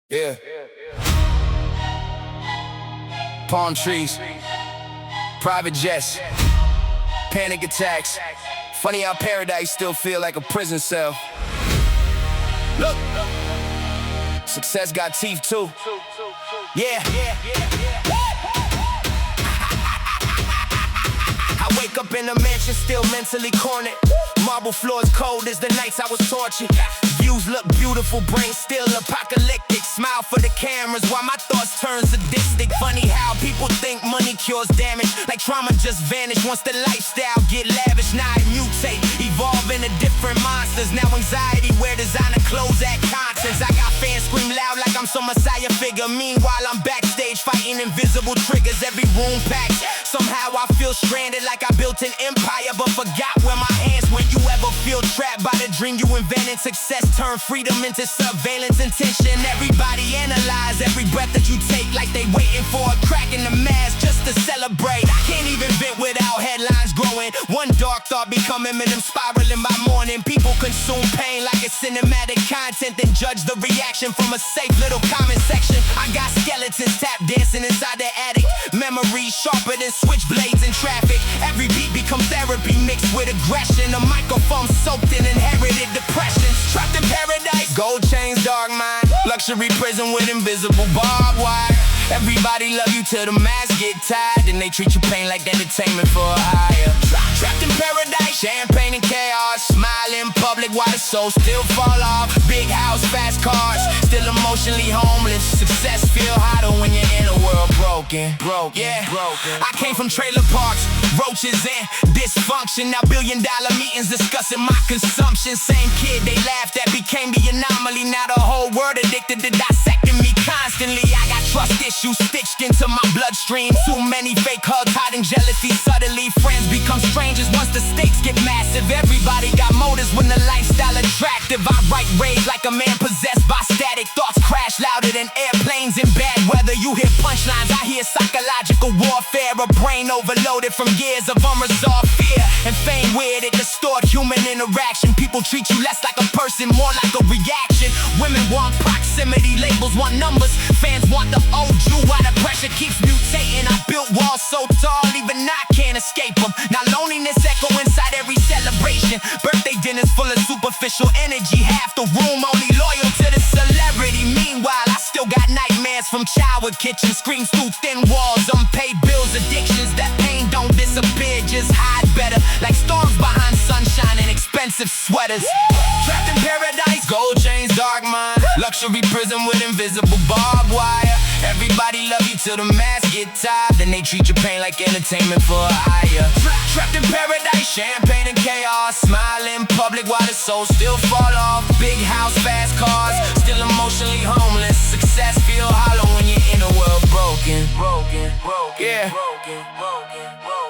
Yeah. Palm trees, private jets, panic attacks. Funny how paradise still feel like a prison cell. Look, success got teeth too. Yeah. I wake up in a mansion still mentally cornered. Marble floors cold as the nights I was tortured. Views look beautiful, brain still apocalyptic. Smile for the cameras while my thoughts turn sadistic. Funny how people think money cures damage, like trauma just vanished once the lifestyle get lavish. Now I mutate, evolve into different monsters. Now anxiety wear designer clothes at concerts. I got fans scream loud like I'm some messiah figure. Meanwhile I'm backstage fighting invisible triggers. Every room packed, somehow I feel stranded like I built an empire but forgot where my hands went. You ever feel trapped by the dream you invented? Success turn freedom into surveillance intention. Everybody analyze every breath that you take like they waiting for a crack in the mask just to celebrate. I can't even vent without headlines growing. One dark thought become Eminem, spiraling by morning. People consume pain like it's cinematic content, then judge the reaction from a safe little comment section. I got skeletons tap dancing inside the attic. Memories sharper than switchblades in traffic. Every beat becomes therapy mixed with aggression. A microphone soaked in inherited depressions. Trapped in paradise, gold chains, dark mind. Luxury prison with invisible barbed wire. Everybody love you till the mask get tired, and they treat your pain like entertainment for a hire. Trapped in paradise, champagne and chaos. Smile in public while the soul still fall off. Big house, fast cars, still emotionally homeless. Success feel hotter when you're in a world broken. I came from trailer parks, roaches and dysfunction. Now billion-dollar meetings discussing my consumption. Same kid they laughed at became the anomaly. Now the whole world addicted to dissecting me constantly. I got trust issues stitched into my bloodstream. Too many fake hugs hiding jealousy subtly. Friends become strangers once the stakes get massive. Everybody got motives when the lifestyle attractive. I write rage like a man possessed by static. Thoughts crash louder than airplanes in bad weather. You hear punchlines, I hear psychological warfare. A brain overloaded from years of unresolved fear. And fame weird, it distort human interaction. People treat you less like a person, more like a reaction. Women want proximity, labels want numbers. Fans want the old you while the pressure keeps mutating. I built walls so tall, even I can't escape them. Now loneliness echo inside every celebration. Birthday dinners full of superficial energy. Half the room only loyal to the celebrity. Meanwhile, I still got nightmares from childhood kitchens. Screams through thin walls, unpaid bills, addictions. That pain don't disappear, just hide better. Like storms behind sunshine and expensive sweaters. Trapped in paradise, gold chains, dark mind. Luxury prison with invisible barbed wire. Everybody love you till the mask get tired, then they treat your pain like entertainment for a hire. Trapped in paradise, champagne and chaos. Smile in public while the soul still fall off. Big house, fast cars, still emotionally homeless. Success feel hollow when you're in a world broken. Yeah,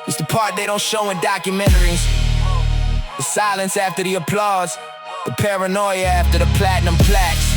it's the part they don't show in documentaries. The silence after the applause, the paranoia after the platinum plaques.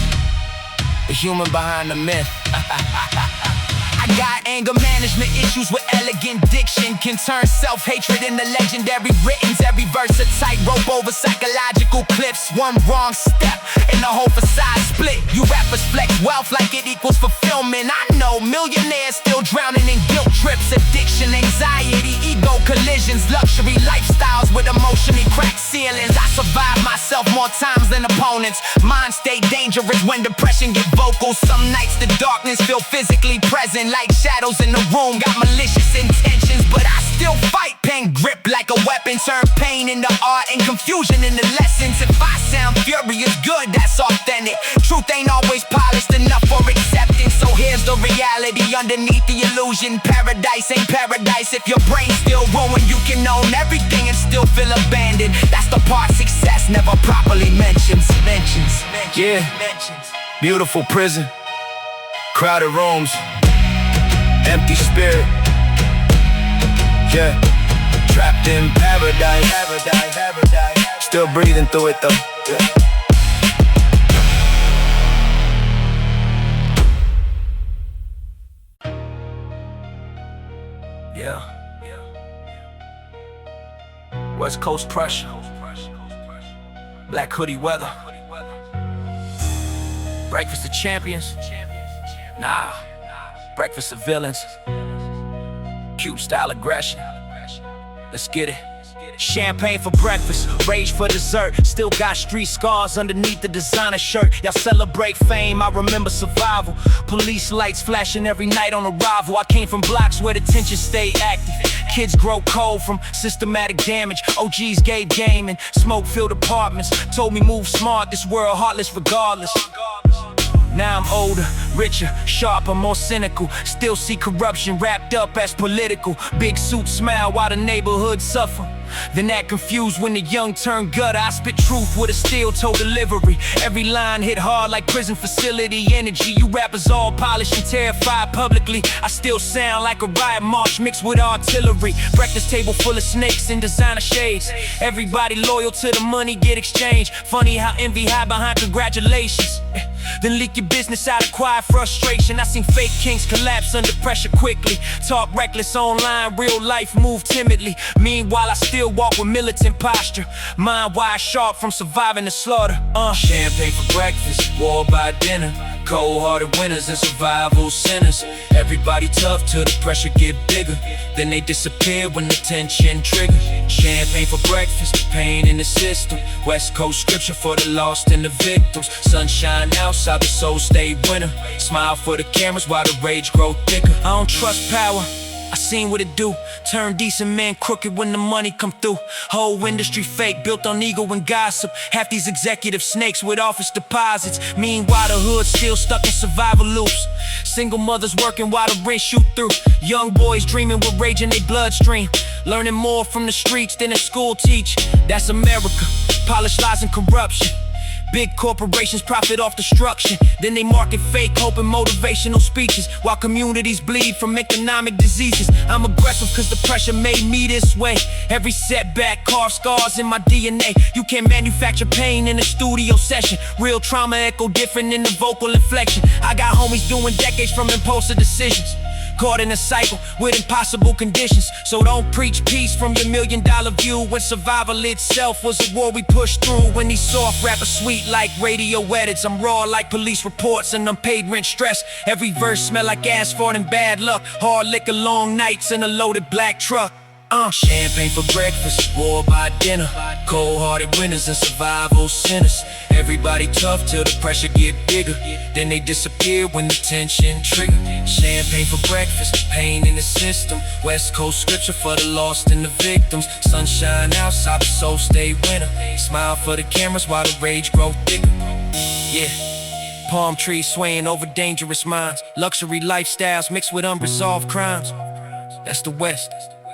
The human behind the myth. I got anger management issues with elegant diction. Can turn self-hatred into legendary writtens. Every verse a tightrope over psychological cliffs. One wrong step and the whole facade split. You rappers flex wealth like it equals fulfillment. I know millionaires still drowning in guilt trips. Addiction, anxiety, ego collisions. Luxury lifestyles with emotionally cracked ceilings. I survive myself more times than opponents. Mind stay dangerous when depression get vocal. Some nights the darkness feel physically present, like shadows in the room. Got malicious intentions, but I still fight. Pen grip like a weapon, turn pain into art and confusion into lessons. If I sound furious, good, that's authentic. Truth ain't always polished enough for acceptance. So here's the reality underneath the illusion. Paradise ain't paradise if your brain's still ruined. You can own everything and still feel abandoned. That's the part success never properly mentions. Yeah, beautiful prison, crowded rooms, empty spirit. Yeah, trapped in paradise. Still breathing through it though. Yeah. West Coast pressure, black hoodie weather, breakfast of champions. Nah, breakfast of villains, cube style aggression. Let's get it. Champagne for breakfast, rage for dessert. Still got street scars underneath the designer shirt. Y'all celebrate fame, I remember survival. Police lights flashing every night on arrival. I came from blocks where the tension stayed active. Kids grow cold from systematic damage. OGs gave game in smoke-filled apartments. Told me move smart, this world heartless regardless. Now I'm older, richer, sharper, more cynical. Still see corruption wrapped up as political. Big suit smile while the neighborhood suffer. Then act confused when the young turn gutter. I spit truth with a steel-toe delivery. Every line hit hard like prison facility energy. You rappers all polished and terrified publicly. I still sound like a riot march mixed with artillery. Breakfast table full of snakes and designer shades. Everybody loyal to the money get exchanged. Funny how envy hide behind congratulations. Then leak your business out of quiet frustration. I seen fake kings collapse under pressure quickly. Talk reckless online, real life move timidly. Meanwhile I still walk with militant posture. Mind wide sharp from surviving the slaughter. Champagne for breakfast, war by dinner. Cold-hearted winners and survival sinners. Everybody tough till the pressure get bigger. Then they disappear when the tension trigger. Champagne for breakfast, pain in the system. West Coast scripture for the lost and the victims. Sunshine outside, the soul stay winter. Smile for the cameras while the rage grow thicker. I don't trust power, I seen what it do. Turn decent men crooked when the money come through. Whole industry fake, built on ego and gossip. Half these executive snakes with office deposits. Meanwhile the hood still stuck in survival loops. Single mothers working while the rent shoot through. Young boys dreaming with rage in their bloodstream. Learning more from the streets than a school teach. That's America, polished lies and corruption. Big corporations profit off destruction. Then they market fake hope and motivational speeches while communities bleed from economic diseases. I'm aggressive cause the pressure made me this way. Every setback carves scars in my DNA. You can't manufacture pain in a studio session. Real trauma echo different in the vocal inflection. I got homies doing decades from impulsive decisions. Caught in a cycle with impossible conditions. So don't preach peace from your $1 million view, when survival itself was a war we pushed through. When these soft rappers sweet like radio edits, I'm raw like police reports and unpaid rent stress. Every verse smell like asphalt and bad luck. Hard liquor, long nights in a loaded black truck. Champagne for breakfast, war by dinner. Cold-hearted winners and survival sinners. Everybody tough till the pressure get bigger. Then they disappear when the tension trigger. Champagne for breakfast, pain in the system. West Coast scripture for the lost and the victims. Sunshine outside, the soul stay winter. Smile for the cameras while the rage grow thicker. Yeah, palm trees swaying over dangerous minds. Luxury lifestyles mixed with unresolved crimes. That's the West.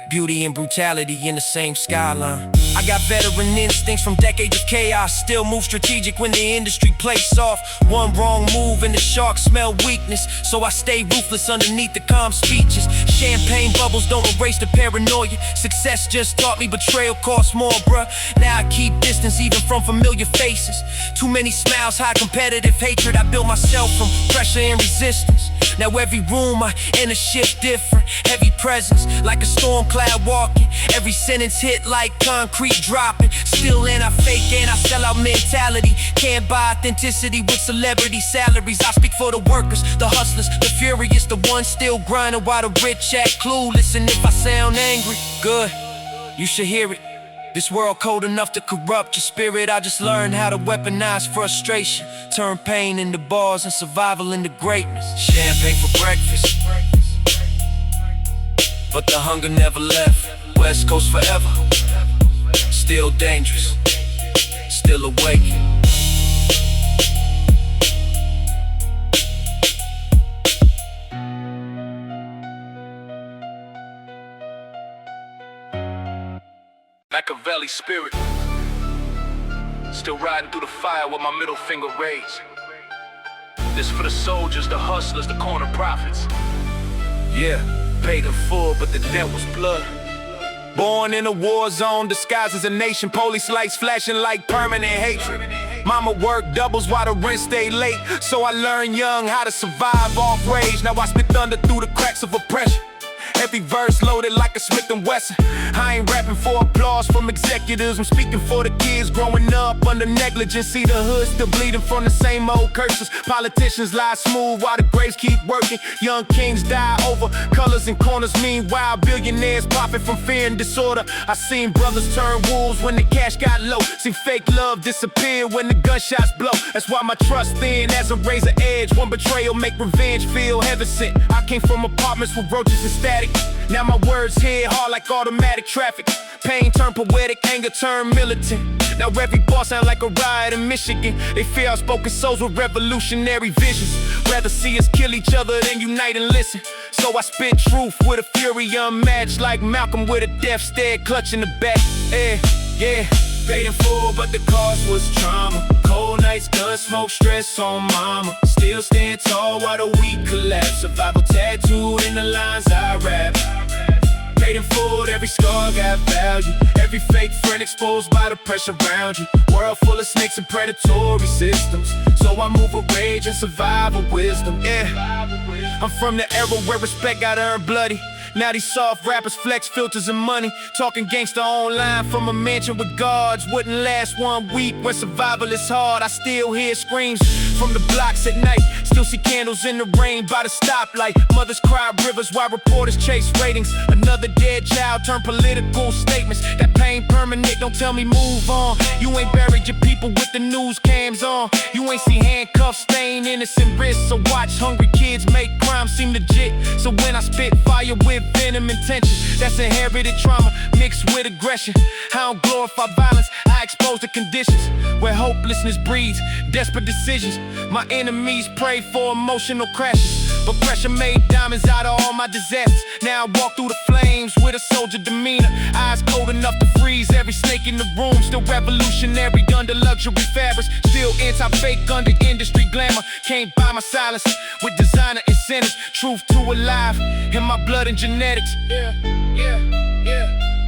Beauty and brutality in the same skyline. I got veteran instincts from decades of chaos. Still move strategic when the industry plays soft. One wrong move and the sharks smell weakness. So I stay ruthless underneath the calm speeches. Champagne bubbles don't erase the paranoia. Success just taught me betrayal costs more, bruh. Now I keep distance even from familiar faces. Too many smiles hide competitive hatred. I built myself from pressure and resistance. Now every room I enter shift different. Heavy presence like a storm cloud walking. Every sentence hit like concrete dropping. Still in I fake and I sell out mentality. Can't buy authenticity with celebrity salaries. I speak for the workers, the hustlers, the furious, the ones still grinding while the rich act clueless. And if I sound angry, good, you should hear it. This world cold enough to corrupt your spirit. I just learned how to weaponize frustration. Turn pain into bars and survival into greatness. Champagne for breakfast, but the hunger never left. West Coast forever, still dangerous, still awake. Machiavelli spirit, still riding through the fire with my middle finger raised. This for the soldiers, the hustlers, the corner prophets. Yeah, paid in full, but the debt was blood. Born in a war zone, disguised as a nation. Police lights flashing like permanent hatred. Mama worked doubles while the rent stayed late. So I learned young how to survive off rage. Now I spit thunder through the cracks of oppression. Every verse loaded like a Smith & Wesson. I ain't rapping for applause from executives. I'm speaking for the kids growing up under negligence. See the hood still bleeding from the same old curses. Politicians lie smooth while the graves keep working. Young kings die over colors and corners. Meanwhile, billionaires profit from fear and disorder. I seen brothers turn wolves when the cash got low. Seen fake love disappear when the gunshots blow. That's why my trust thin as a razor edge. One betrayal make revenge feel heaven sent. I came from apartments with roaches and static. Now my words hit hard like automatic traffic. Pain turned poetic, anger turned militant. Now every bar sound like a riot in Michigan. They fear outspoken souls with revolutionary visions. Rather see us kill each other than unite and listen. So I spit truth with a fury unmatched, like Malcolm with a death stare clutching the back. Yeah. Paid in full, but the cost was trauma. Cold nights, gun smoke, stress on mama. Still stand tall while the weak collapse. Survival tattooed in the lines I rap. Paid in full, every scar got value. Every fake friend exposed by the pressure around you. World full of snakes and predatory systems. So I move with rage and survival wisdom. Yeah, I'm from the era where respect got earned bloody. Now these soft rappers flex filters and money. Talking gangsta online from a mansion with guards. Wouldn't last 1 week when survival is hard. I still hear screams from the blocks at night. Still see candles in the rain by the stoplight. Mothers cry rivers while reporters chase ratings. Another dead child turned political statements. That pain permanent, don't tell me move on. You ain't buried your people with the news cams on. You ain't see handcuffs stain innocent wrists. So watch hungry kids make crime seem legit. So when I spit fire with venom intention, that's inherited trauma mixed with aggression. I don't glorify violence, I expose the conditions where hopelessness breeds desperate decisions. My enemies pray for emotional crashes, but pressure made diamonds out of all my disasters. Now I walk through the flames with a soldier demeanor. Eyes cold enough to freeze every snake in the room. Still revolutionary under luxury fabrics. Still anti-fake under industry glamour. Can't buy my silence with designer incentives. Truth too alive in my blood and genetics. Yeah.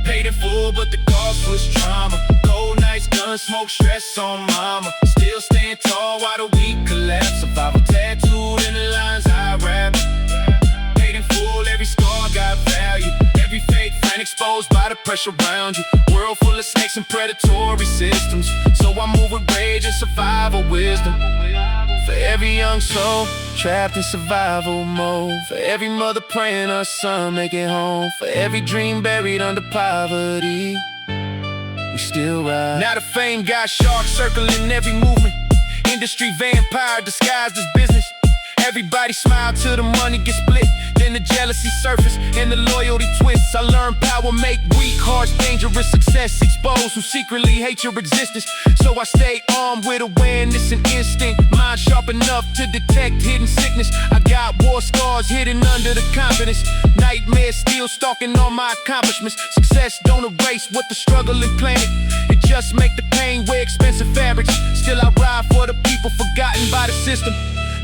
Paid in full, but the cost was trauma. Cold nights, gun smoke, stress on mama. Still stand tall while the weak collapse. Survival tattooed in the lines I rap. Paid in full, every scar got value. Every fake friend exposed by the pressure around you. World full of snakes and predatory systems. So I move with rage and survival wisdom. For every young soul trapped in survival mode. For every mother praying her son make it home. For every dream buried under poverty, we still rise. Now the fame got sharks circling every movement. Industry vampire disguised as business. Everybody smile till the money gets split. Then the jealousy surface and the loyalty twists. I learned power make weak hearts dangerous. Success expose who secretly hate your existence. So I stay armed with awareness and instinct. Mind sharp enough to detect hidden sickness. I got war scars hidden under the confidence. Nightmares still stalking all my accomplishments. Success don't erase what the struggle implanted. It just make the pain wear expensive fabrics. Still I ride for the people forgotten by the system.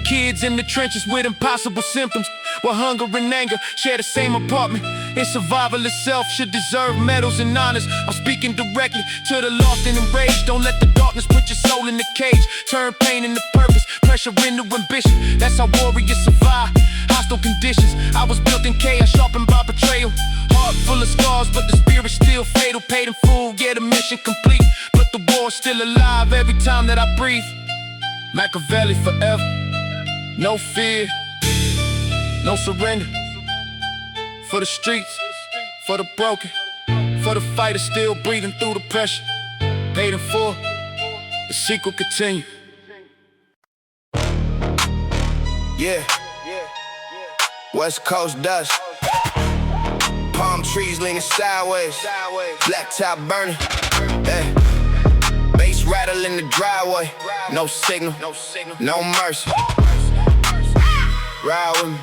Kids in the trenches with impossible symptoms, where hunger and anger share the same apartment. And survival itself should deserve medals and honors. I'm speaking directly to the lost and enraged. Don't let the darkness put your soul in the cage. Turn pain into purpose, pressure into ambition. That's how warriors survive hostile conditions. I was built in chaos, sharpened by betrayal. Heart full of scars, but the spirit still fatal. Paid in full, yeah, the mission complete. But the war's still alive every time that I breathe. Machiavelli forever. No fear, no surrender. For the streets, for the broken, for the fighters still breathing through the pressure. Paid in full, the sequel continue. Yeah, West Coast dust. Palm trees leaning sideways. Black top burning. Hey. Bass rattle in the driveway. No signal, no mercy. Ride with me.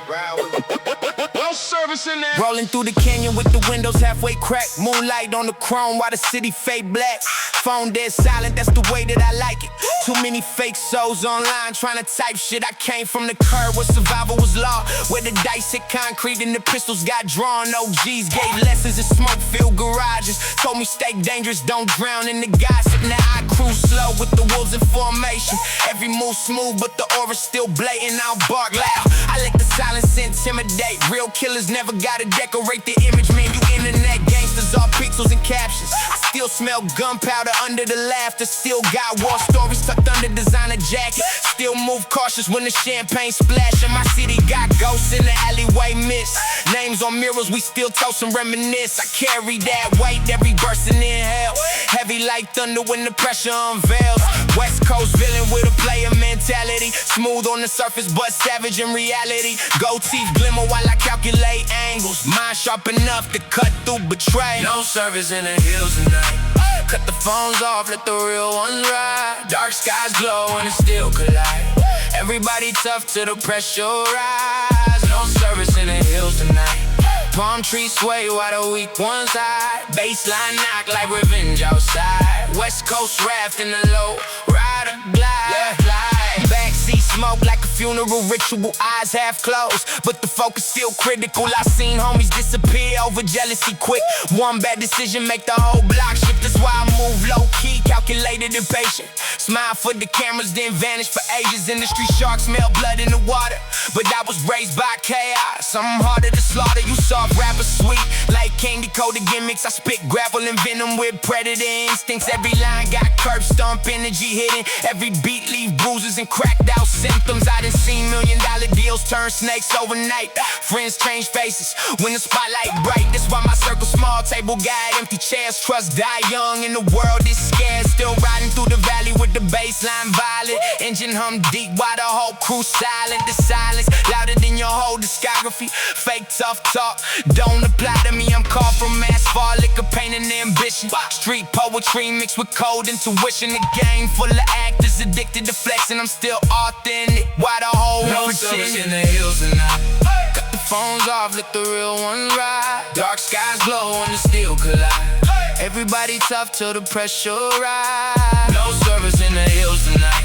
No service in there. Rolling through the canyon with the windows halfway cracked. Moonlight on the chrome while the city fade black. Phone dead silent, that's the way that I like it. Too many fake souls online trying to type shit. I came from the curb where survival was law, where the dice hit concrete and the pistols got drawn. OGs gave lessons in smoke-filled garages. Told me stay dangerous, don't drown in the gossip. Now I cruise slow with the wolves in formation. Every move smooth, but the aura's still blatant. I'll bark loud. I let the silence Cameras intimidate. Real killers never gotta decorate the image, man. You internet gangsters, all pixels and captions. I still smell gunpowder under the laughter. Still got war stories tucked under designer jacket. Still move cautious when the champagne splash. And my city got ghosts in the alleyway miss. Names on mirrors, we still toast and reminisce. I carry that weight, every bursting in hell. Heavy like thunder when the pressure unveils. West Coast villain with a player mentality. Smooth on the surface but savage in reality. Gold teeth glimmer while I calculate angles. Mind sharp enough to cut through betrayal. No service in the hills tonight. Cut the phones off, let the real ones ride. Dark skies glow and it still collide. Everybody tough till the pressure rise. No service in the hills tonight. Palm trees sway while the weak ones hide. Baseline knock like revenge outside. West Coast raft in the low rider glide. Backseat smoke like a funeral ritual. Eyes half closed, but the focus still critical. I seen homies disappear over jealousy quick. One bad decision make the whole block shift. That's why I move low-key, calculated and patient. Smile for the cameras, then vanish for ages. Industry sharks smell blood in the water, but I was raised by chaos. I'm harder to slaughter, you soft rappers sweet like candy coated gimmicks. I spit gravel and venom with predator instincts. Every line got curb stomp energy hidden. Every beat leave bruises and cracked out symptoms. I done seen $1 million deals turn snakes overnight. Friends change faces when the spotlight bright. That's why my circle small, table guide, empty chairs. Trust die young and the world is scared. Still riding through the valley with the baseline violent. Engine hum deep while the whole crew silent. The silence louder than your whole discography. Fake tough talk don't apply to me. I'm called from asphalt, liquor, pain and ambition. Street poetry mixed with cold intuition. The game full of actors addicted to flexing. I'm still authentic. Why the whole world service in the hills tonight. Cut the phones off, let the real ones ride. Dark skies glow and the steel collide. Everybody tough till the pressure rise. No service in the hills tonight.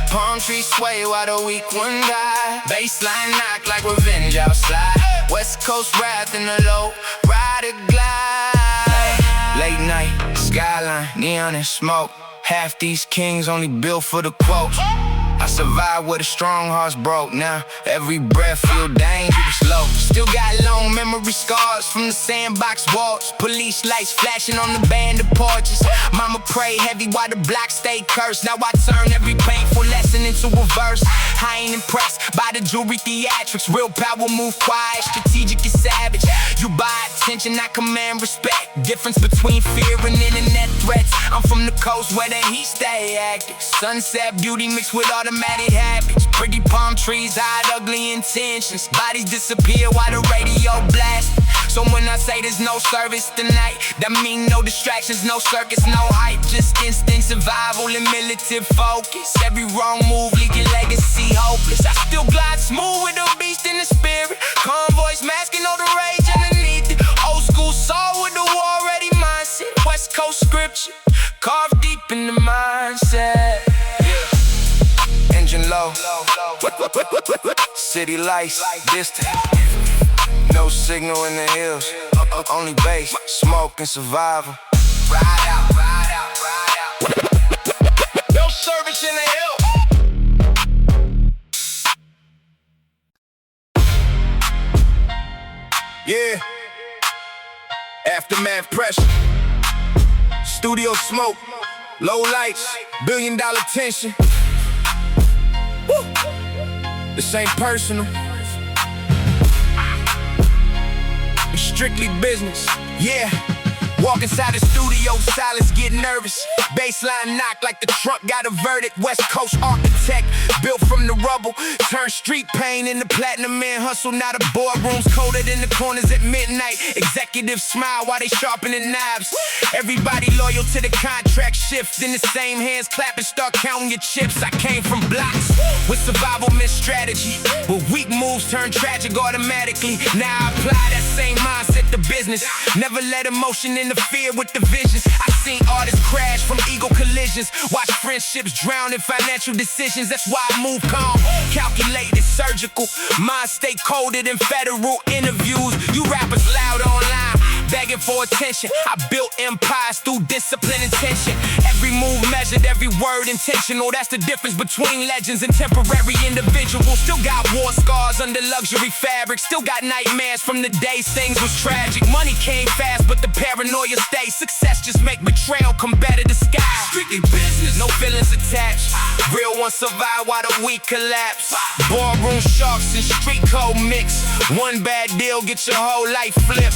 Palm trees sway while the weak one die. Baseline knock like revenge outside. West Coast wrath in the low rider glide. Late night, skyline, neon and smoke. Half these kings only built for the quotes. I survived with a strong heart's broke. Now every breath feel dangerous low. Still got long memory scars from the sandbox walls. Police lights flashing on the band of porches. Mama pray heavy while the block stay cursed. Now I turn every painful lesson into a verse. I ain't impressed by the jewelry theatrics. Real power move quiet, strategic is savage. You buy attention, I command respect. Difference between fear and internet threats. I'm from the coast where the heat stay active. Sunset beauty mixed with automatic habits. Pretty palm trees hide ugly intentions. Bodies disappear while the radio blasts. So when I say there's no service tonight, that mean no distractions, no circus, no hype. Just instant survival and militant focus. Every wrong move leave your legacy hopeless. I still glide smooth with a beast in the spirit. Convoys masking all the rage underneath it. Old school soul with the war ready mindset. West Coast scripture carved deep in the mindset. Engine low, city lights distant. No signal in the hills, only bass, smoke and survival. Ride out, ride out, ride out. No service in the hill. Yeah. Aftermath pressure. Studio smoke. Low lights. $1 billion tension. Woo. This ain't personal. It's strictly business. Yeah. Walk inside the studio, silence, get nervous. Baseline knock like the trunk got a verdict. West Coast architect, built from the rubble. Turn street pain into platinum man hustle. Now the boardrooms colder than the corners at midnight. Executives smile while they sharpening knives. Everybody loyal to the contract shift. In the same hands clapping, start counting your chips. I came from blocks with survival missed strategy. But weak moves turn tragic automatically. Now I apply that same mindset to business. Never let emotion interfere with the visions. I seen artists crash from ego collisions. Watch friendships drown in financial decisions. That's why I move calm, calculated, surgical. Mind stay colder than federal interviews. You rappers loud online, begging for attention. I built empires through discipline and tension. Every move measured, every word intentional. That's the difference between legends and temporary individuals. Still got war scars under luxury fabric. Still got nightmares from the days things was tragic. Money came fast, but the paranoia stays. Success just make betrayal come better disguised. Strictly business, no feelings attached. Real ones survive while the weak collapse. Ballroom sharks and street code mix. One bad deal, get your whole life flipped.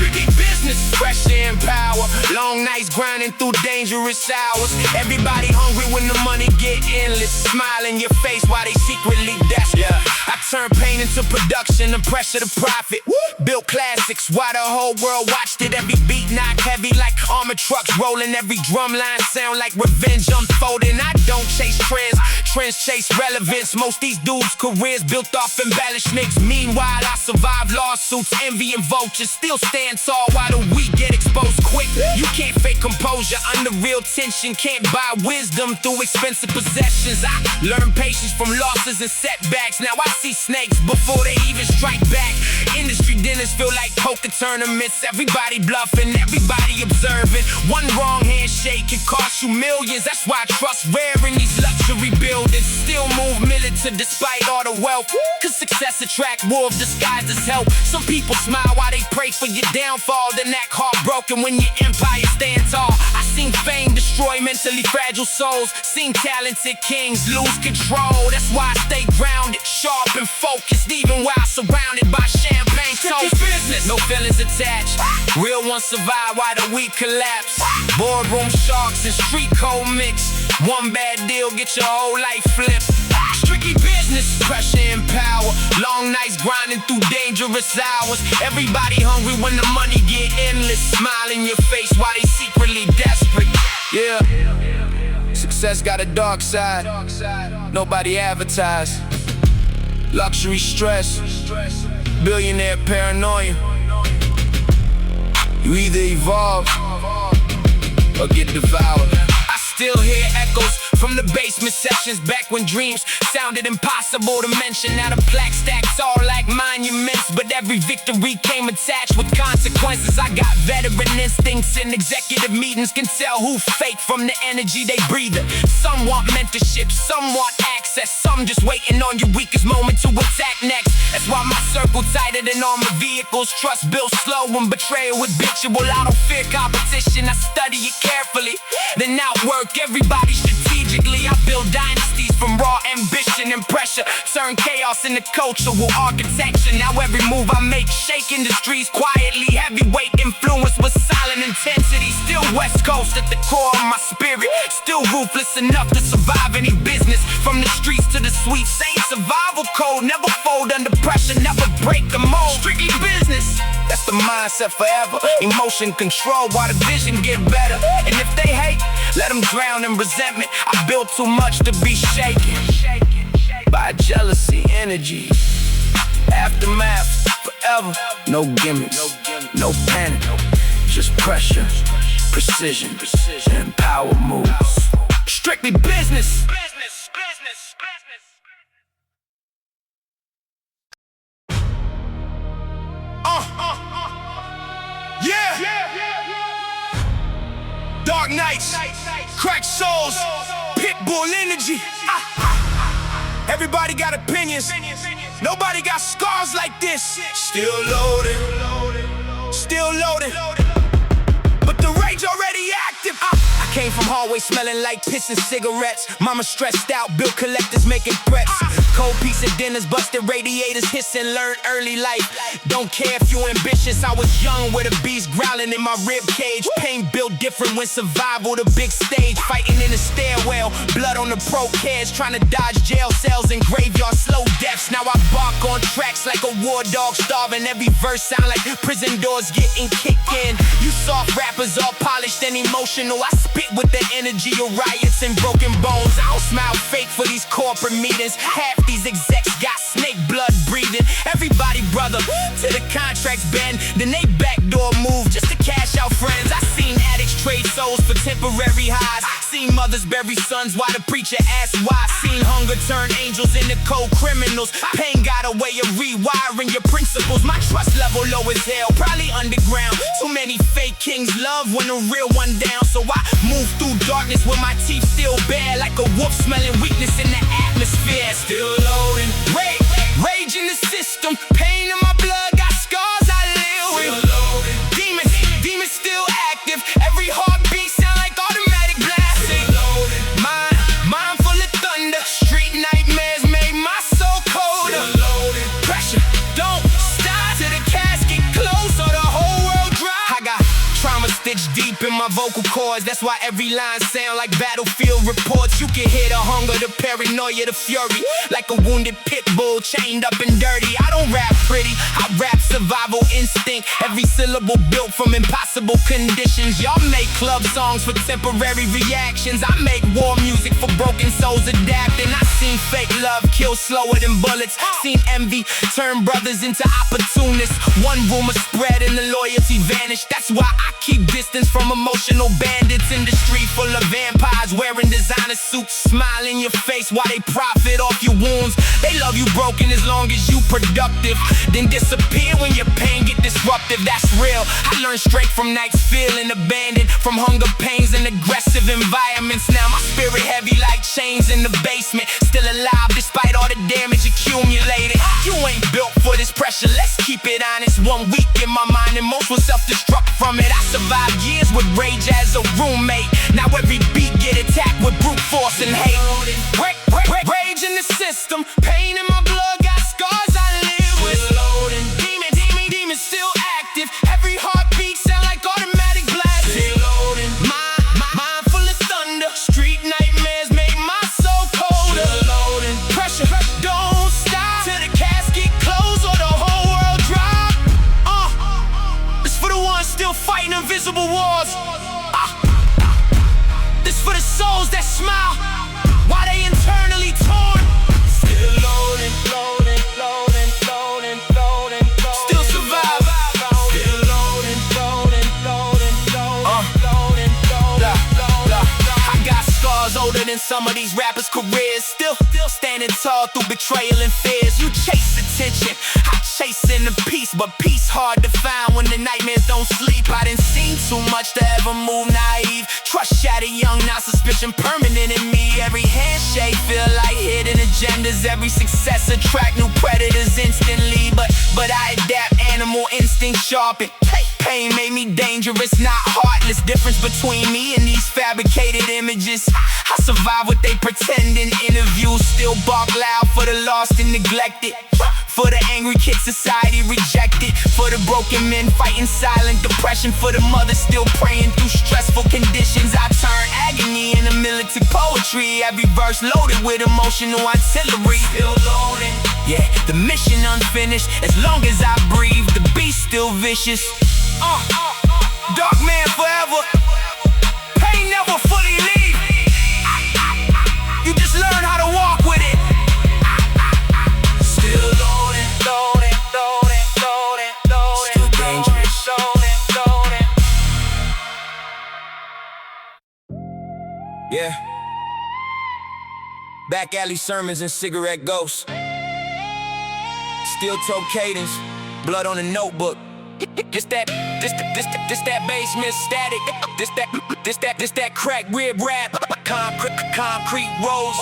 strictly business. Pressure and power, long nights grinding through dangerous hours. Everybody hungry when the money get endless. Smile in your face while they secretly desperate. I turn pain into production and pressure to profit. Built classics while the whole world watched it. Every beat knock heavy like armored trucks rolling. Every drum line sound like revenge unfolding. I don't chase trends, trends chase relevance. Most these dudes' careers built off embellishments. Meanwhile, I survive lawsuits, envy and vultures. Still stand tall while the weak get exposed quick. You can't fake composure under real tension. Can't buy wisdom through expensive possessions. I learned patience from losses and setbacks. Now I see snakes before they even strike back. Industry dinners feel like poker tournaments. Everybody bluffing, everybody observing. One wrong handshake can cost you millions. That's why I trust rare in these luxury buildings. Still move militant despite all the wealth. Cause success attract wolves disguised as help. Some people smile while they pray for your downfall, then act heartbroken when your empire stands tall. I seen fame destroy mentally fragile souls. Seen talented kings lose control. That's why I stay grounded, sharp and focused, even while surrounded by champagne toast. Business, no feelings attached. Real ones survive while the weak collapse. Boardroom sharks and street code mix. One bad deal, get your whole life flipped. Strictly business, pressure and power. Long nights grinding through dangerous hours. Everybody hungry when the money get endless. Smile in your face while they secretly desperate. Yeah, success got a dark side. Nobody advertised. Luxury stress, billionaire paranoia. You either evolve or get devoured. I still hear echoes from the basement sessions back when dreams sounded impossible to mention. Now the plaque stacks all like monuments, but every victory came attached with consequences. I got veteran instincts in executive meetings, can tell who fake from the energy they breathe. Some want mentorship, some want access, some just waiting on your weakest moment to attack next. That's why my circle tighter than armored vehicles. Trust built slow and betrayal habitual. I don't fear competition, I study it carefully, then outwork everybody strategically. I build dynasties from raw ambition and pressure. Turn chaos into cultural architecture. Now every move I make shake industries quietly. Heavyweight influence with silent intensity. Still West Coast at the core of my spirit. Still ruthless enough to survive any business. From the streets to the suite, same survival code. Never fold under pressure, never break the mold. Strictly business, that's the mindset forever. Emotion control while the vision get better. And if they hate, let them drown in resentment. I built too much to be shaken by jealousy, energy. Aftermath, forever. No gimmicks, no panic. Just pressure, precision, and power moves. Strictly business. Dark nights, cracked souls, pit bull energy. Everybody got opinions, nobody got scars like this. Still loaded, but the rage already active. I came from hallways smelling like piss and cigarettes. Mama stressed out, bill collectors making threats. Cold piece of dinners, busted radiators, hissing, learned early life. Don't care if you ambitious, I was young with a beast growling in my rib cage. Pain built different when survival the big stage. Fighting in the stairwell, blood on the pro cares. Trying to dodge jail cells and graveyard slow deaths. Now I bark on tracks like a war dog starving. Every verse sound like prison doors getting kicked in. You soft rappers all polished and emotional. I spit with the energy of riots and broken bones. I don't smile fake for these corporate meetings. Half these execs got snake blood breathing. Everybody brother to the contracts bend, then they backdoor move just to cash out friends. I seen addicts trade souls for temporary highs. Seen mothers bury sons while the preacher asked why. Seen hunger turn angels into cold criminals. Pain got a way of rewiring your principles. My trust level low as hell, probably underground. Too kings love when the real one down. So I move through darkness with my teeth still bare, like a wolf smelling weakness in the atmosphere. Still loading. Rage in the system, pain in my blood, got scars I live Still with. loading. Demons still active, every heartbeat sound like automatic blasting. Still loading. Mind full of thunder, street nightmares made my soul colder. Still loading. Pressure, don't stop till the casket close or the whole world dry. I got trauma stitched deep in my vocal cords. That's why every line sound like battlefield reports. You can hear the hunger, the paranoia, the fury, like a wounded pit bull chained up and dirty. I don't rap pretty, I rap survival instinct. Every syllable built from impossible conditions. Y'all make club songs for temporary reactions. I make war music for broken souls adapting. I seen fake love kill slower than bullets. Seen envy turn brothers into opportunists. One rumor spread and the loyalty vanished. That's why I keep distance from emotional bandits in the street full of vampires wearing designer suits. Smile in your face while they profit off your wounds. They love you broken as long as you productive, then disappear when your pain get disruptive. That's real. I learned straight from nights feeling abandoned, from hunger pains and aggressive environments. Now my spirit heavy like chains in the basement, still alive despite all the damage accumulated. You ain't built for this pressure, let's keep it honest. 1 week in my mind and most will self-destruct from it. I survived years with rage as a roommate. Now every beat get attacked with brute force and hate. Rage in the system, pain in my blood, got scars I live with. Demons still active, every heartbeat sound like automatic blasting. Mind full of thunder, street nightmares make my soul colder. Pressure, don't stop till the casket close or the whole world drop. This for the ones still fighting invisible wars. This for the souls that smile while they internally torn. Still loading. Still survive. Still loading. I got scars older than some of these rappers' careers. Still standing tall through betrayal and fears. You chase attention, I chasing the peace, but peace hard to find when the nightmares don't sleep. I done seen too much to ever move naive. Trust shattered young, now suspicion permanent in me. Every handshake feel like hidden agendas. Every success attract new predators instantly. But I adapt, animal instinct sharpened. Pain made me dangerous, not heartless. Difference between me and these fabricated images. I survive what they pretend in interviews. Still bark loud for the lost and neglected, for the angry kids society rejected, for the broken men fighting silent depression, for the mothers still praying through stressful conditions. I turn agony into militant poetry. Every verse loaded with emotional artillery. Still loading. Yeah, the mission unfinished. As long as I breathe, the beast still vicious. Dark man forever. Pain never fully leave. You just learn how to walk with it. Still loading. Still dangerous. Yeah. Back alley sermons and cigarette ghosts. Steel toe cadence, blood on a notebook. This that basement static. This that crack rib rap. Concrete rolls.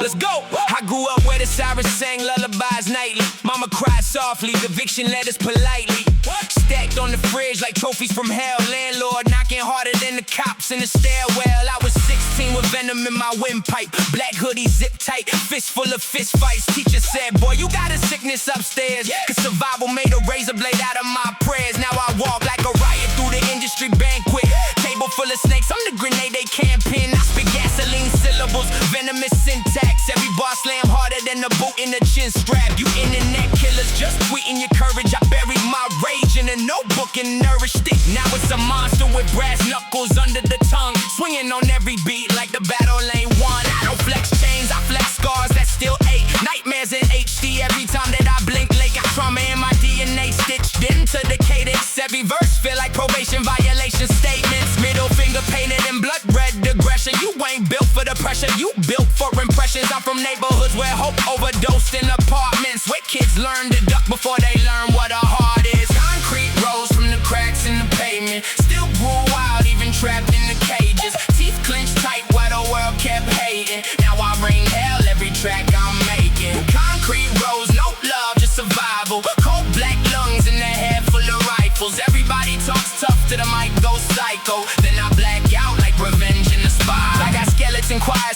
Let's go. I grew up where the sirens sang lullabies nightly. Mama cried softly, eviction letters politely. Stacked on the fridge like trophies from hell. Landlord knocking harder than the cops in the stairwell. I was 16 with venom in my windpipe. Black hoodie zip tight, fist full of fist fights. Teacher said, boy, you got a sickness upstairs. Cause survival made a razor blade out of my prayers. Now I walk like a riot through the industry banquet. Table full of snakes, I'm the grenade they can't pin. I spit gasoline syllables, venomous syntax. Every bar slam harder than the boot in the chin strap. You internet killers just tweeting your courage. I buried my rage in a notebook and nourished it. Now it's a monster with brass knuckles under the tongue, swinging on every beat like the battle ain't won. I don't flex chains, I flex scars that still ache. Nightmares in HD every time that I blink. Lake got trauma in my DNA stitched into the cadence. Every verse feel like probation violation statements. Middle finger painted in blood red aggression. You ain't built for the pressure, you built for impressions. I'm from neighborhoods where hope overdosed in apartments, where kids learn to duck before they learn what a heart is. Concrete rolls from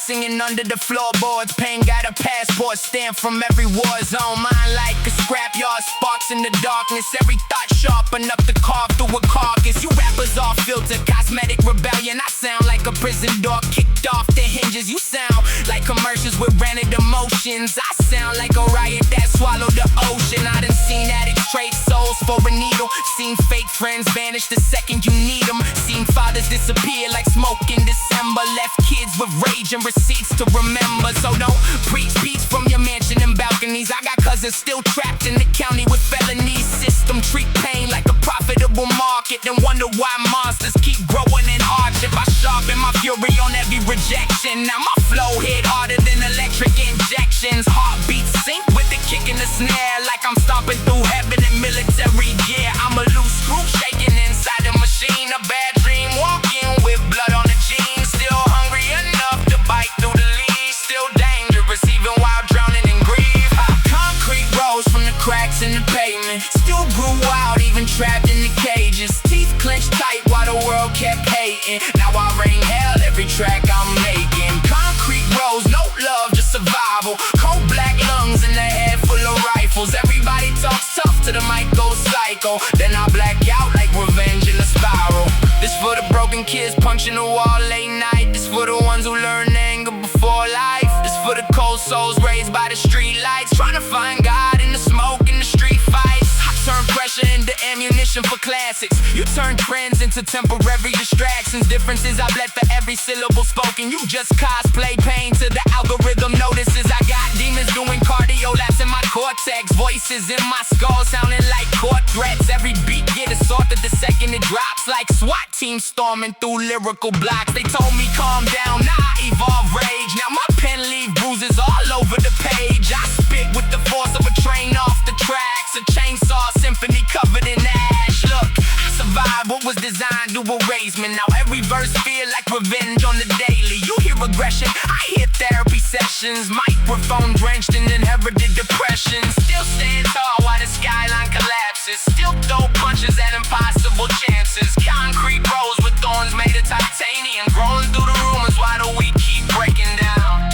singing under the floorboards. Pain got a passport stamp from every war zone. Mine like a scrapyard, sparks in the darkness. Every thought sharp enough to carve through a carcass. You rappers all filter, cosmetic rebellion. I sound like a prison door kicked off the hinges. You sound like commercials with branded emotions. I sound like a riot that swallowed the ocean. I done seen addicts trade souls for a needle. Seen fake friends vanish the second you need them. Seen fathers disappear like smoke in December. Left kids with rage and receipts to remember. So don't preach peace from your mansion and balconies. I got cousins still trapped in the county with felonies. System treat pain like a profitable market, and wonder why monsters keep growing in hardship. I sharpen my fury on every rejection. Now my flow hit harder than electric injections. Heartbeats sync with the kick in the snare, like I'm stomping through heaven in military gear. I'm a loose screw shaking inside the machine. A bad dream walking with blood on the jeans. Still hungry enough to bite through the leaves. Still dangerous even while drowning in grief. Concrete rose from the cracks in the pavement. Still grew wild even trapped in the cages. Teeth clenched tight while the world kept hating. Now I rain hell every track I'm making. Concrete rose, no love, just survival. Cold black lungs in the head full of rifles. Everybody talks tough till the mic goes psycho. Then I black out like revenge in a spiral. This for the broken kids punching the wall late night. This for the ones who learn anger before life. This for the cold souls raised by the street lights, trying to find God in the smoke in the street fights. I turn pressure into ammunition for classics. You turn trends into temporary distractions. Differences I bled for every syllable spoken. You just cosplay pain to the algorithm notices. I got demons doing cardio laps in my cortex. Voices in my skull sounding like court threats. Every beat get assaulted the second it drops. Like SWAT team storming through lyrical blocks. They told me calm down, nah, evolve rage. Now my pen leave bruises all over the page. I spit with the force of a train off the tracks. A chainsaw symphony covered in ash. Look, I survived what was designed to erase me. Now every verse feel like revenge on the daily. You hear aggression, I hear therapy sessions. Microphone drenched in inherited depression. Still stand tall while the skyline collapses. Still throw punches at impossible chances. Concrete rose with thorns made of titanium. Growing through the rumors while the weak keep breaking down.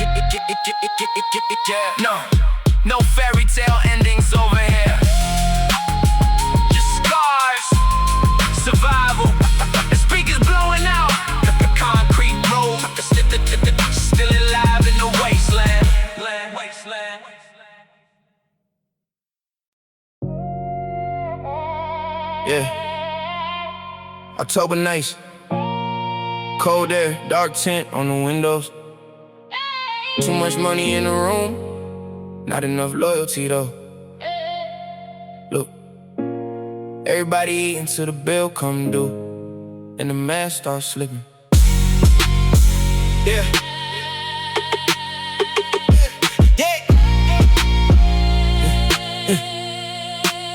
No fairy tale endings over here. Just scars, survival. The speakers blowing out. Concrete road, still alive in the wasteland. Yeah. October nights. Cold air, dark tint on the windows. Too much money in the room, not enough loyalty though. Look, everybody eating till the bill come due, and the mask starts slipping. Yeah.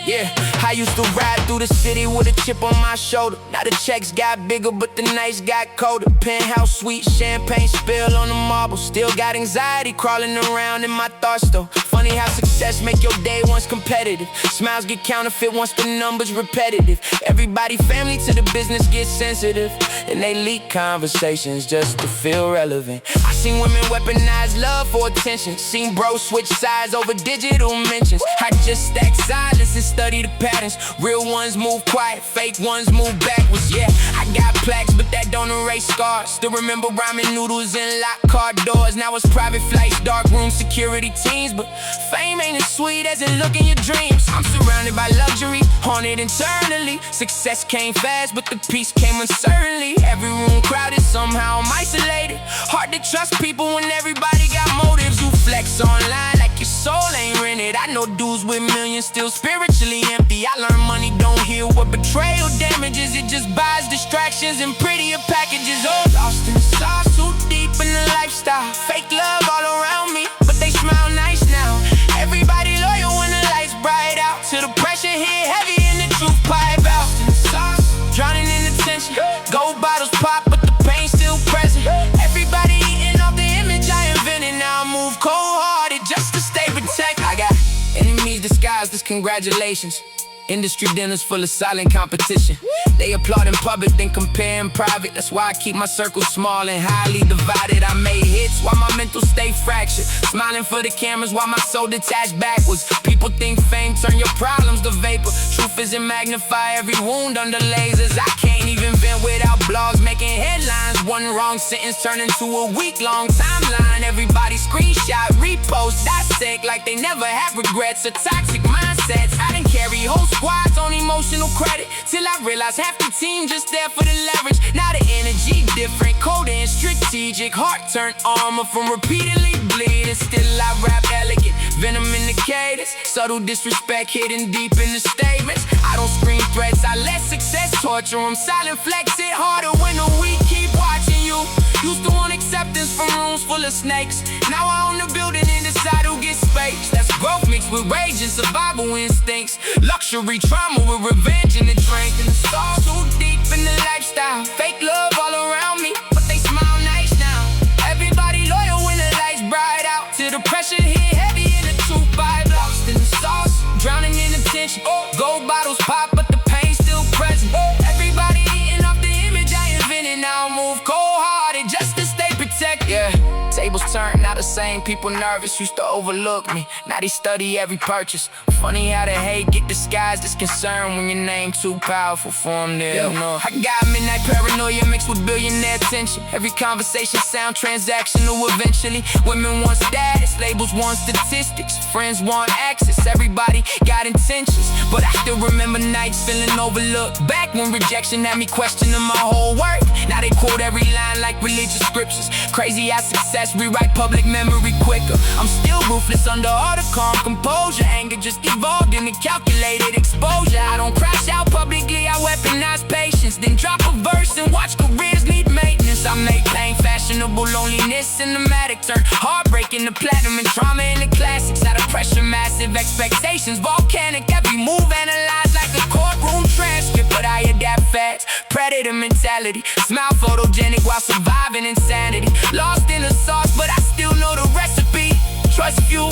Yeah, I used to ride through the city with a chip on my shoulder. Now the checks got bigger, but the nights got colder. Penthouse suite, champagne spill on the marble. Still got anxiety crawling around in my thoughts though. Funny how success make your day once competitive. Smiles get counterfeit once the numbers repetitive. Everybody family to the business gets sensitive, and they leak conversations just to feel relevant. I seen women weaponize love for attention. Seen bros switch sides over digital mentions. I just stack silence and study the patterns. Real ones move quiet, fake ones move backwards. Yeah, I got plaques, but that don't erase scars. Still remember ramen noodles and locked car doors. Now it's private flights, dark room security teams. But fame ain't as sweet as it look in your dreams. I'm surrounded by luxury, haunted internally. Success came fast, but the peace came uncertainly. Every room crowded, somehow I'm isolated. Hard to trust people when everybody got motives. You flex online like your soul ain't rented. I know dudes with millions still spiritually empty. I learned money don't heal what betrayal damages. It just buys distractions and prettier packages. Oh, lost in the sauce, too deep in the lifestyle. Fake love all around me, but they smile nice now. Everybody loyal when the lights bright out. Till the pressure hit heavy and the truth pipe out. Lost in the sauce, drowning in the tension. Gold bottles pop, but the pain's still present. Everybody eating off the image I invented. Now I move cold-hearted just to stay protected. I got enemies disguised as congratulations. Industry dinners full of silent competition. They applaud in public, then compare in private. That's why I keep my circle small and highly divided. I made hits while my mental stay fractured, smiling for the cameras while my soul detached backwards. People think fame turn your problems to vapor. Truth isn't magnify every wound under lasers. I can't even vent without blogs making headlines. One wrong sentence turn into a week-long timeline. Everybody screenshot, repost, dissect like they never have regrets or toxic mindsets. I didn't carry whole squads on emotional credit till I realized half the team just there for the leverage. Now the energy different, cold and strategic. Heart turned armor from repeatedly bleeding. Still I rap elegant, venom in the cadence. Subtle disrespect hidden deep in the statements. I don't scream threats, I let success torture them. Silent flex it harder when the weak keep watching you. Used to want acceptance from rooms full of snakes. Now I own the building and decide who gets space. That's growth mixed with rage and survival instincts. Luxury trauma with revenge in the drink. And the stars so deep in the lifestyle. Fake love all around me, but they smile nice now. Everybody loyal when the lights bright out. Till the pressure hit heavy in the 2-5. Lost in the sauce, drowning in the tension. Gold bottles pop, but the pain still present. Everybody eating off the image I invented. Now I move cold-hearted just to stay protected. Yeah, tables turned, now the same people nervous used to overlook me. Now they study every purchase. Funny how the hate get disguised as concern when your name too powerful for them to ignore. I got midnight paranoia mixed with billionaire tension. Every conversation sound transactional eventually. Women want status, labels want statistics, friends want access. Everybody got intentions, but I still remember nights feeling overlooked. Back when rejection had me questioning my whole worth. Now they quote every line like religious scriptures. Crazy how success rewrite public memory quicker. I'm still ruthless under all the calm composure. Anger just evolved into calculated exposure. I don't crash out publicly, I weaponize patience. Then drop a verse and watch careers need maintenance. I make pain fashionable, loneliness cinematic. Turn heartbreak into platinum and trauma into classics. Out of pressure, massive expectations, volcanic. Every move analyzed like a courtroom transcript. But I adapt fast, predator mentality. Smile photogenic while surviving insanity. Lost in the sauce, but I still know the recipe. Trust few,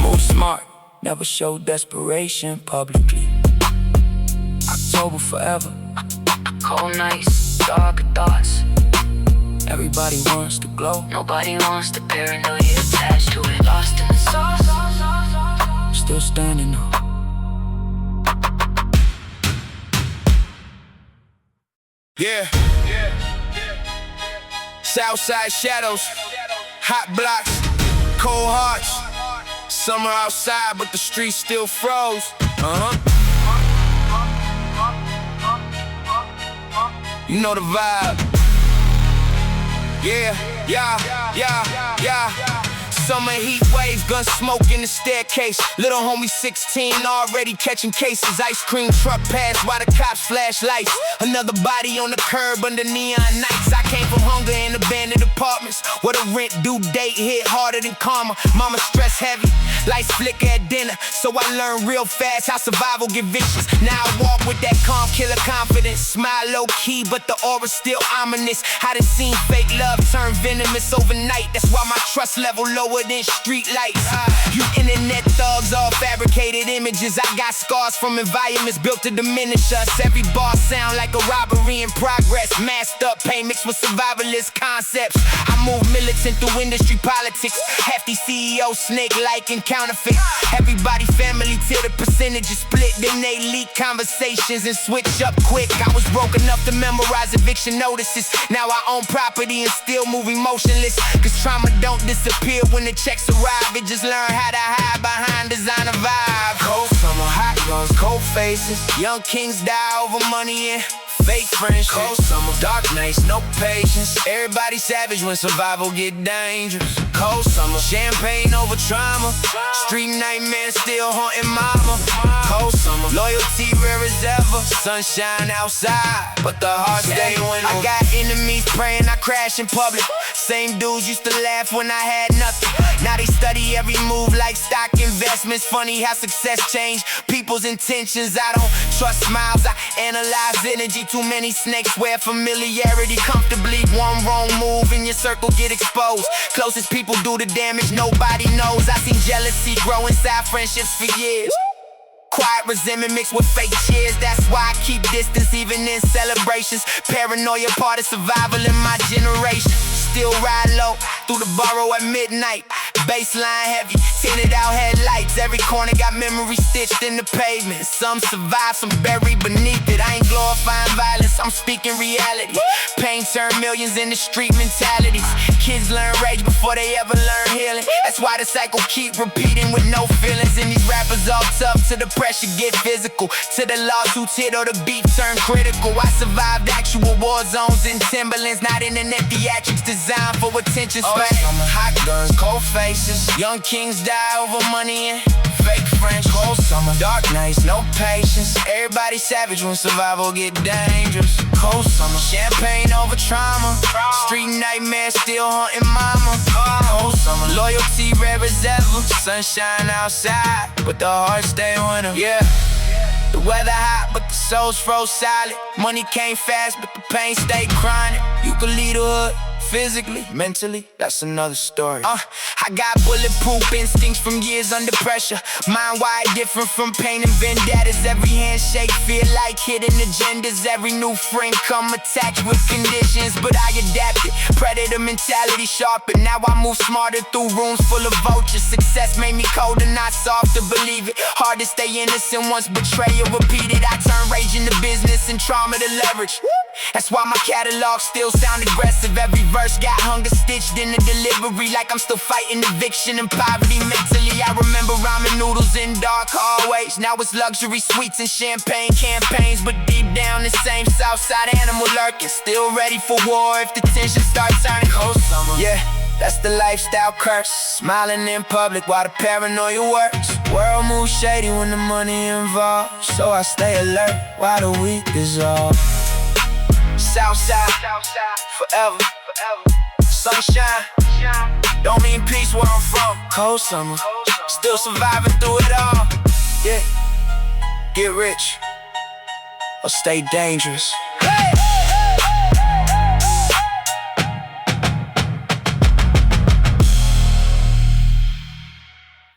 move smart. Never show desperation publicly. October forever. Cold nights, dark thoughts. Everybody wants to glow. Nobody wants the paranoia attached to it. Lost in the sauce. Still standing up. Yeah. Southside shadows, hot blocks, cold hearts. Summer outside, but the streets still froze. You know the vibe. Yeah. Summer heat wave, gun smoke in the staircase. Little homie 16 already catching cases. Ice cream truck pass while the cops flash lights. Another body on the curb under neon nights. I came from hunger in abandoned apartments where the rent due date hit harder than karma. Mama stress heavy, lights flicker at dinner. So I learned real fast how survival get vicious. Now I walk with that calm killer confidence. Smile low key but the aura's still ominous. I done seen fake love turn venomous overnight. That's why my trust level lower than street lights. You internet thugs, all fabricated images. I got scars from environments built to diminish us. Every bar sound like a robbery in progress. Masked up pain mixed with survivalist concepts. I move militant through industry politics. Hefty CEO snake like and counterfeit. Everybody family till the percentage is split. Then they leak conversations and switch up quick. I was broke enough to memorize eviction notices. Now I own property and still moving motionless. Cause trauma don't disappear when the checks arrive. It just learn how to hide behind designer vibe. Cold summer, hot guns, cold faces. Young kings die over money and fake friendship. Cold summer, dark nights, no patience. Everybody savage when survival get dangerous. Cold summer, champagne over trauma. Street nightmares still haunting mama. Cold summer, loyalty rare as ever. Sunshine outside, but the heart stay winter. I got enemies praying I crash in public. Same dudes used to laugh when I had nothing. Now they study every move like stock investments. Funny how success changed people's intentions. I don't trust smiles, I analyze energy. Too many snakes wear familiarity comfortably. One wrong move and your circle get exposed. Closest people do the damage nobody knows. I seen jealousy grow inside friendships for years. quiet resentment mixed with fake cheers. That's why I keep distance even in celebrations. Paranoia part of survival in my generation. Still ride low through the borough at midnight. Baseline heavy, tinted out headlights. Every corner got memories stitched in the pavement. Some survive, some buried beneath it. I ain't glorifying violence, I'm speaking reality. Pain turned millions into street mentalities. Kids learn rage before they ever learn healing. That's why the cycle keep repeating with no feelings. And these rappers all tough till the pressure get physical, till the lawsuits hit or the beef turn critical. I survived actual war zones in Timberlands, not internet theatrics designed for attention span. Hot guns, cold faces, young kings die over money and fake friends. Cold summer, dark nights, no patience. Everybody savage when survival get dangerous. Cold summer, champagne over trauma. Street nightmares still haunting mama. Cold summer, loyalty rare as ever. Sunshine outside, but the heart stay winter. Yeah. The weather hot, but the souls froze solid. Money came fast, but the pain stayed chronic. You could lead a hood physically, mentally, that's another story. I got bulletproof instincts from years under pressure. Mind wide different from pain and vendettas. Every handshake feel like hidden agendas. Every new friend come attached with conditions, but I adapted. Predator mentality sharpened. Now I move smarter through rooms full of vultures. Success made me cold and not soft to believe it. Hard to stay innocent once betrayal repeated. I turn rage into business and trauma to leverage. That's why my catalog still sound aggressive. Every verse got hunger stitched in the delivery, like I'm still fighting eviction and poverty mentally. I remember ramen noodles in dark hallways. Now it's luxury suites and champagne campaigns, but deep down the same Southside animal lurking, still ready for war if the tension starts turning. Cold summer, yeah, that's the lifestyle curse. Smiling in public while the paranoia works. World moves shady when the money involved, so I stay alert while the week is off. Southside, forever. Sunshine, don't mean peace where I'm from. Cold summer, still surviving through it all. Yeah, get rich or stay dangerous.